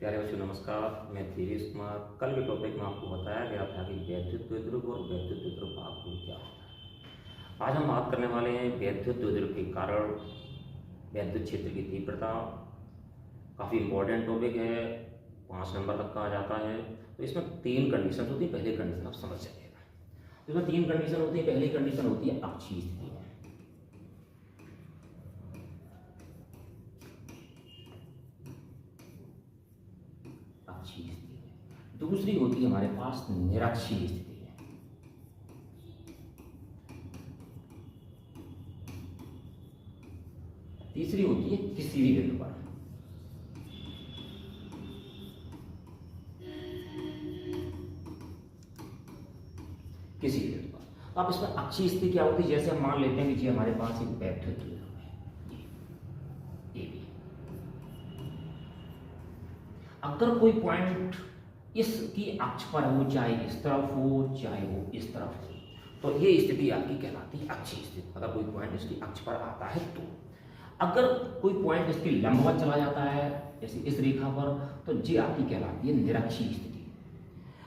प्यारे बच्चों नमस्कार, मैं धीरेश कुमार। कल के टॉपिक में आपको बताया गया था कि वैद्युत द्विध्रुव और वैद्युत द्विध्रुव भाग क्या होता है। आज हम बात करने वाले हैं वैद्युत द्विध्रुव के कारण वैद्युत क्षेत्र की तीव्रता। काफ़ी इंपॉर्टेंट टॉपिक है, 5 नंबर तक का आ जाता है। तो इसमें 3 कंडीशन होती है। पहली कंडीशन आप समझ जाइएगा। इसमें 3 कंडीशन होती है। पहली कंडीशन होती है अक्षीय स्थिति में, अक्षीय स्थिति में। दूसरी होती है हमारे पास निरक्षीय स्थिति में। तीसरी होती है किसी भी बिंदु पर। किसी भी बिंदु पर। अब इसमें अक्षीय स्थिति क्या होती है? जैसे हम मान लेते हैं कि जी हमारे पास एक वैद्युत द्विध्रुव है ये भी। अगर कोई पॉइंट इसकी अक्ष पर हो, चाहे इस तरफ हो चाहे वो इस तरफ हो, तो ये स्थिति आपकी कहलाती है अक्षीय स्थिति। अगर कोई पॉइंट इसकी अक्ष पर आता है तो। अगर कोई पॉइंट इसकी लंबवत चला जाता है जैसे इस रेखा पर, तो ये आपकी कहलाती है निरक्षीय स्थिति।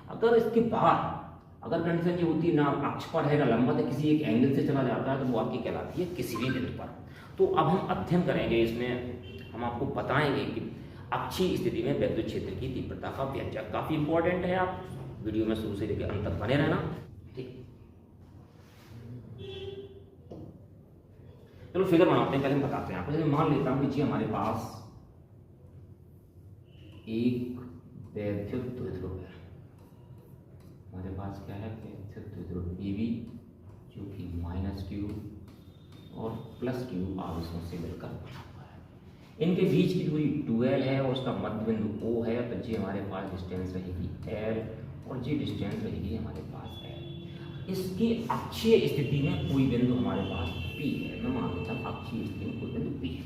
अगर इसके बाहर अगर कंडीशन ये होती है ना अक्ष पर है ना लंबवत है, किसी एक एंगल से चला जाता है, तो वो आपकी कहलाती है किसी भी बिंदु पर। तो अब हम अध्ययन करेंगे, इसमें हम आपको बताएंगे कि अक्षीय स्थिति में वैद्युत क्षेत्र की तीव्रता का व्यंजक। काफी इंपॉर्टेंट है, आप वीडियो में शुरू से लेकर अंत तक बने रहना। ठीक, चलो फिगर बनाते हैं। पहले हम बताते हैं आपको। जैसे मान लेता हूं कि जी हमारे पास एक वैद्युत द्विध्रुव है। हमारे पास क्या है? वैद्युत द्विध्रुव AB, जो कि -q और +q आवेशों से मिलकर बना हुआ है। इनके बीच की दूरी 2l है और उसका मध्य बिंदु O है। तो जी हमारे पास डिस्टेंस रहेगी l और जी डिस्टेंस रहेगी हमारे पास l। इसकी अक्षीय स्थिति में कोई बिंदु हमारे पास P है। मैं मान लेता हूँ अक्षीय स्थिति में कोई बिंदु P है।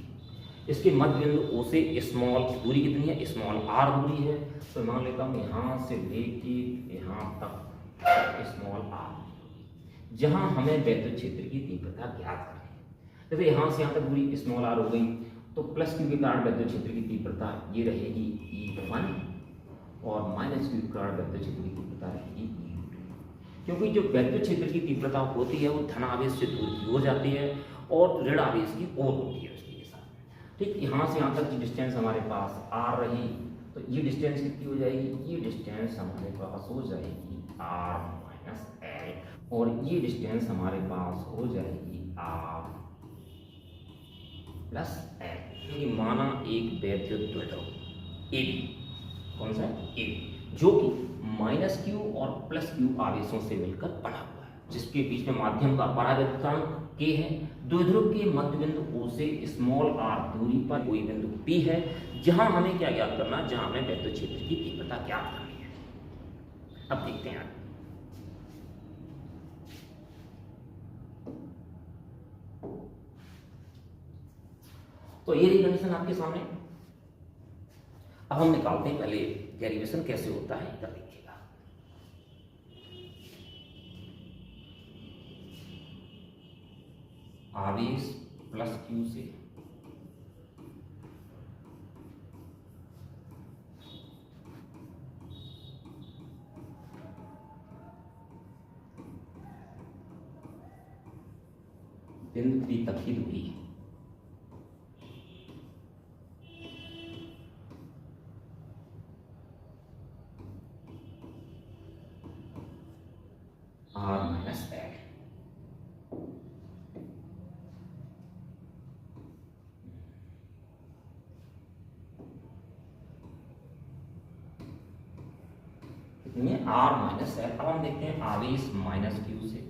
इसके मध्य बिंदु O से स्मॉल दूरी कितनी है? स्मॉल r दूरी है। तो मान लेता हूँ यहाँ से लेके यहाँ तक स्मॉल r, जहाँ हमें वैद्युत क्षेत्र की तीव्रता ज्ञात करनी है। जैसे यहाँ से यहाँ तक दूरी स्मॉल r हो गई, तो +q के कारण वैद्युत क्षेत्र की तीव्रता ये रहेगी E1 और -q के कारण वैद्युत क्षेत्र की तीव्रता रहेगी E2। क्योंकि जो वैद्युत क्षेत्र की तीव्रता होती है वो धन आवेश से दूर की हो जाती है और ऋण आवेश की ओर होती है उसके साथ। ठीक, यहाँ से यहाँ तक की डिस्टेंस हमारे पास r रही, तो ये डिस्टेंस कितनी हो जाएगी? ये डिस्टेंस हमारे पास हो जाएगी r - l और ये डिस्टेंस हमारे पास हो जाएगी r + l। माना एक वैद्युत द्विध्रुव AB, कौन सा? AB, जो कि -q और +q आवेशों से मिलकर बना हुआ है, जिसके बीच में माध्यम का परावर्तकांक k है। द्विध्रुव के मध्य बिंदु O से स्मॉल r दूरी पर कोई बिंदु P है, जहां हमें क्या ज्ञात करना? जहां हमें वैद्युत क्षेत्र की तीव्रता ज्ञात करनी है। अब देखते हैं तो ये रही कंडीशन आपके सामने। अब हम निकालते हैं पहले डेरिवेशन कैसे होता है, इधर देखिएगा। आवेश +q से बिंदु P तक की दूरी है। r - l कितनी है? r - l। अब हम देखते हैं आवेश -q से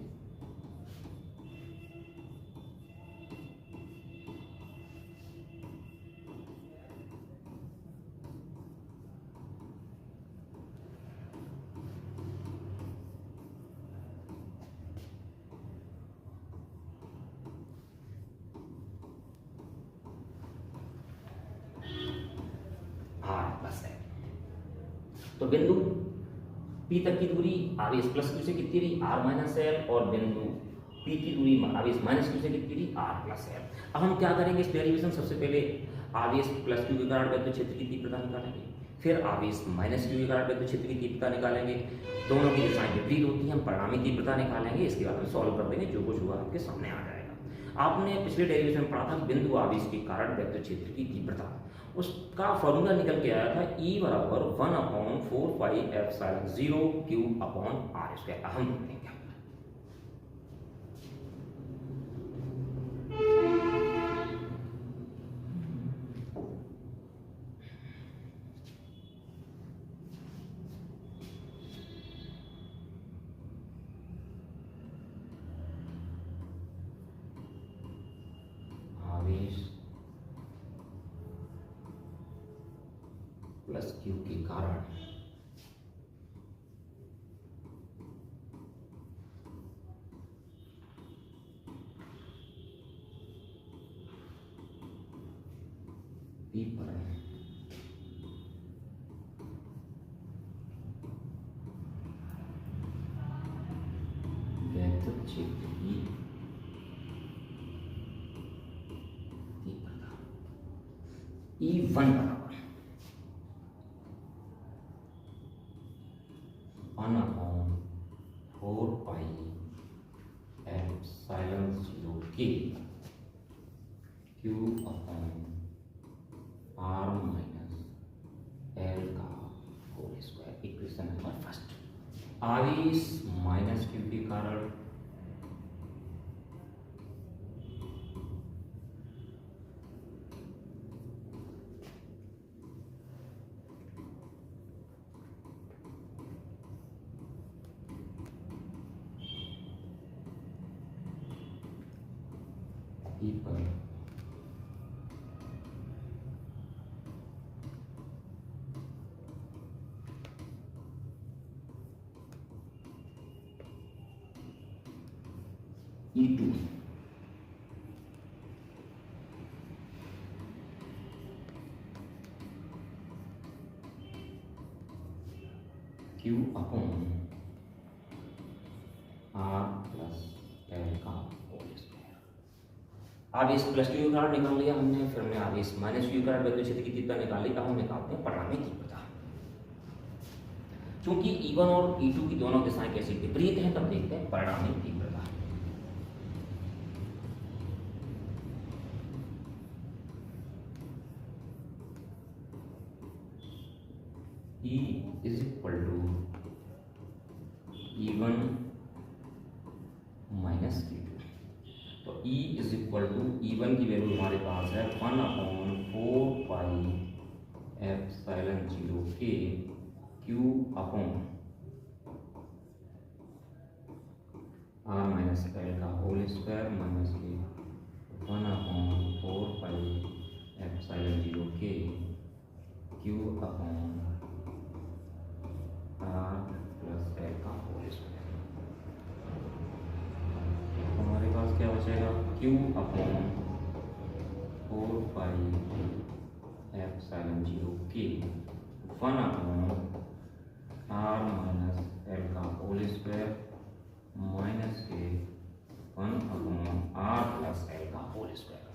r + l। तो बिंदु P तक की दूरी आवेश +q से कितनी रही? r - l और बिंदु P की दूरी आवेश -q से कितनी रही? r + l। अब हम क्या करेंगे इस डेरिवेशन? सबसे पहले आवेश +q के कारण वैद्युत क्षेत्र की तीव्रता निकालेंगे। फिर आवेश माइनस क्यू के कारण विद्युत क्षेत्र की तीव्रता निकालेंगे, दोनों की दिशाएं विपरीत होती हैं, हम परिणामी तीव्रता निकालेंगे, इसके बाद हम सॉल्व कर देंगे, जो कुछ हुआ आपके सामने आ जाएगा। आपने पिछले डेरिवेशन में पढ़ा था बिंदु आवेश के कारण विद्युत क्षेत्र की तीव्रता, उसका फॉर्मूला निकल के आया था E बराबर 1/4πε0 Q/r²। हम देखेंगे प्लस क्यू के कारण पी पर विद्युत क्षेत्र की तीव्रता E1 बराबर 1/4πε0 K Q/r माइनस L का whole square. Equation number first, आवेश माइनस क्यू के कारण E पर E2 Q/r प्लस L का होल स्क्वायर। आवेश प्लस क्यू कारण निकाल लिया हमने, फिर हमने आवेश माइनस क्यू कारण विद्युत क्षेत्र की तीव्रता निकाली। अब हम निकालते हैं परिणामी तीव्रता। क्योंकि E1 और E2 की दोनों दिशाएं कैसी विपरीत हैं, तब देखते हैं परिणामी तीव्रता। E is equal to E1 minus Q2। तो E is equal to E1 की वैल्यू हमारे पास है 1/4πε0 K Q/r माइनस L का होल स्क्वायर माइनस के 1/4πε0 K Q/r प्लस L का होल स्क्वायर। हमारे पास क्या बचेगा Q/4πε0 K 1/r minus L का होल स्क्वायर माइनस के 1/r प्लस L का होल स्क्वायर।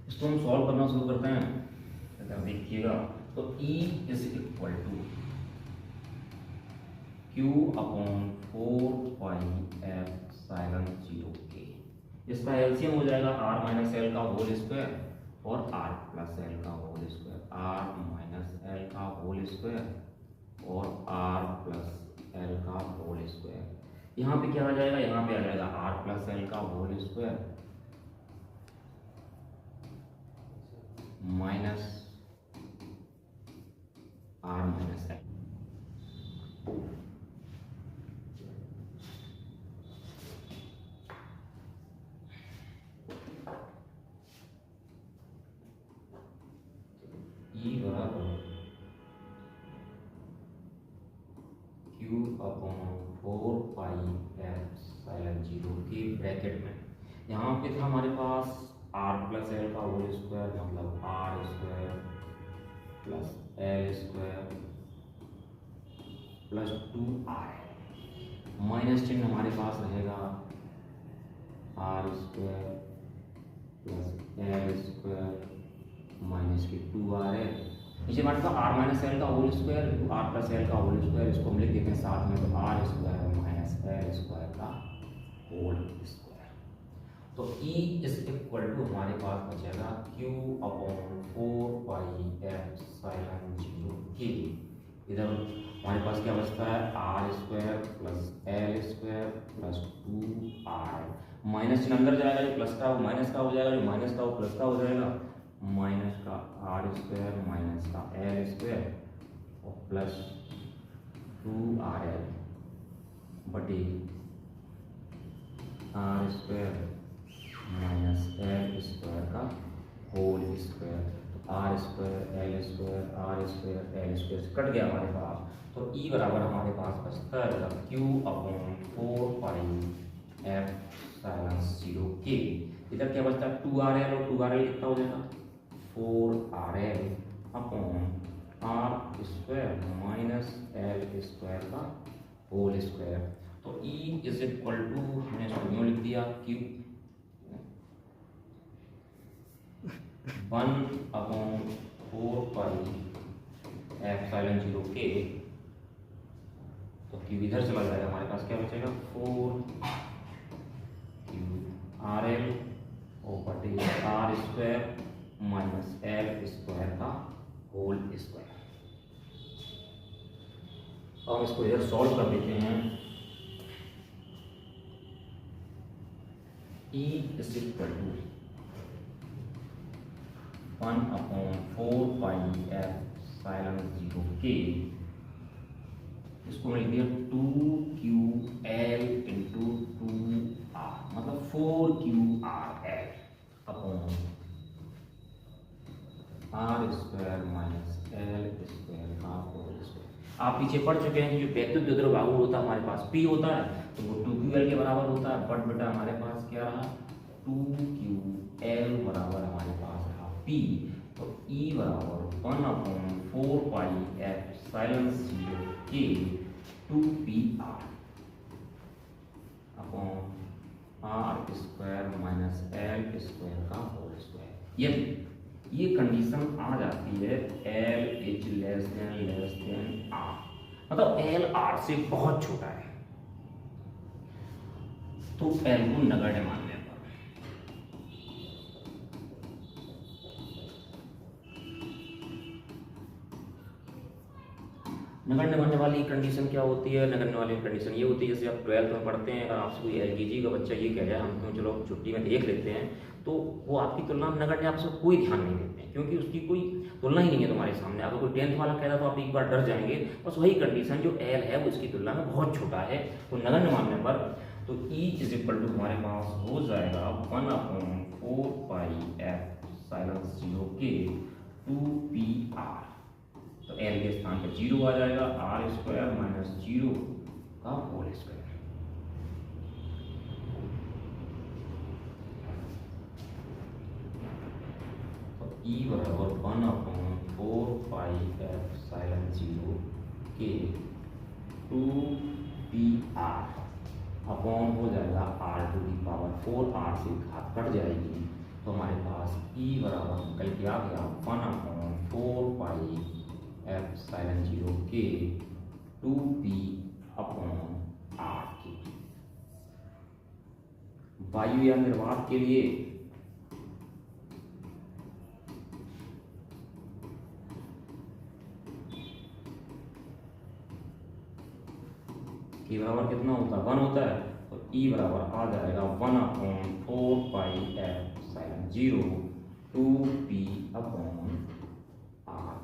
इसको हम सॉल्व करना शुरू करते हैं। अगर देखिएगा तो E is equal to Q/4πε0 K, इसका एलसीएम हो जाएगा R माइनस L का होल स्क्वायर और R प्लस L का whole square, R minus L का होल स्क्वायर और R प्लस L का होल स्क्वायर। यहाँ पे क्या आ जाएगा, यहाँ पे आ जाएगा R प्लस L का whole square minus R minus L। E बराबर Q/4πε0 के ब्रैकेट में, यहाँ पे था हमारे पास R प्लस L का होल स्क्वायर मतलब R square plus L square plus 2R, minus चिन्ह हमारे पास रहेगा R square plus L square minus के 2RL, नीचे हमारे पास आर माइनस एल का whole square, R plus L का होल स्क्वायर, इसको हम लिख देते हैं साथ में, तो R square minus L square का होल स्क्वायर। तो E इज इक्वल टू हमारे पास बचेगा Q अपॉन 4πε0K। इधर हमारे पास क्या बचता है, R square plus L square plus 2R, minus चिन्ह अंदर जाएगा, जो प्लस का वो माइनस का हो जाएगा, जो माइनस का वो प्लस का हो जाएगा, माइनस का आर स्क्वायर माइनस का एल स्क्वायर और प्लस 2RL बटे R square minus L square का होल स्क्वायर। तो R square L square R square L square कट गया हमारे पास, तो E बराबर हमारे पास बचता है Q अपॉन 4πε0K। इधर क्या बचता है 2RL, और 2RL कितना हो जाएगा 4RL upon R square minus L square का होल स्क्वायर। तो E इज इक्वल टू हमने इसको लिख दिया Q 1/4πε0K। तो Q इधर चला जाएगा, हमारे पास क्या बचेगा 4QRL और बटे R square minus L square का होल स्क्वायर। अब इसको इधर सॉल्व कर देते हैं। E is equal to 1/4πε0K, इसको लिख दिया 2QL इंटू 2R, मतलब 4QRL upon R square minus L square का होल स्क्वायर। आप पीछे पढ़ चुके हैं कि जो वैद्युत द्विध्रुव बाहु होता है हमारे पास P होता है, तो वो 2QL के बराबर होता है, बट बेटा हमारे पास क्या रहा 2QL बराबर हमारे पास रहा P। तो E बराबर 1/4πε0K 2PR upon R square minus L square का होल स्क्वायर। यदि ये कंडीशन आ जाती है L is less than R, मतलब L R से बहुत छोटा है, तो L को नगण्य मान लें। नगण्य मानने वाली कंडीशन क्या होती है, नगण्य वाली कंडीशन ये होती है, जैसे आप 12th में पढ़ते हैं, अगर आपसे कोई LKG का बच्चा ये कह जाए हम चलो छुट्टी में देख लेते हैं, तो वो आपकी तुलना में नगण्य आपसे कोई ध्यान नहीं देते हैं, क्योंकि उसकी कोई तुलना ही नहीं है तुम्हारे सामने। अगर कोई 10th वाला कहता तो आप एक बार डर जाएंगे, बस वही कंडीशन जो L है वो इसकी तुलना में बहुत छोटा है, तो नगण्य मानने पर तो E इज इक्वल टू हमारे पास हो जाएगा 1/4πε0K 2PR। तो L के स्थान पर 0 आ जाएगा, आर स्क्वायर माइनस 0 का होल स्क्वायर। तो E बराबर 1/4πε0K 2PR अपॉन हो जाएगा R to the power 4R से घात कट जाएगी, तो हमारे पास E बराबर निकल के आ गया 1/4πε0K 2P अपॉन R के। वायु या निर्वात के लिए E बराबर कितना होता है 1 होता है, तो E बराबर आ जाएगा 1/4πε0 2P अपॉन R।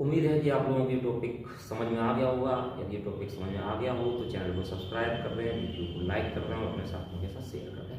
उम्मीद है कि आप लोगों को ये टॉपिक समझ में आ गया होगा। यदि ये टॉपिक समझ में आ गया हो तो चैनल को सब्सक्राइब कर दें, वीडियो को लाइक कर दें और अपने साथियों के साथ शेयर कर दें।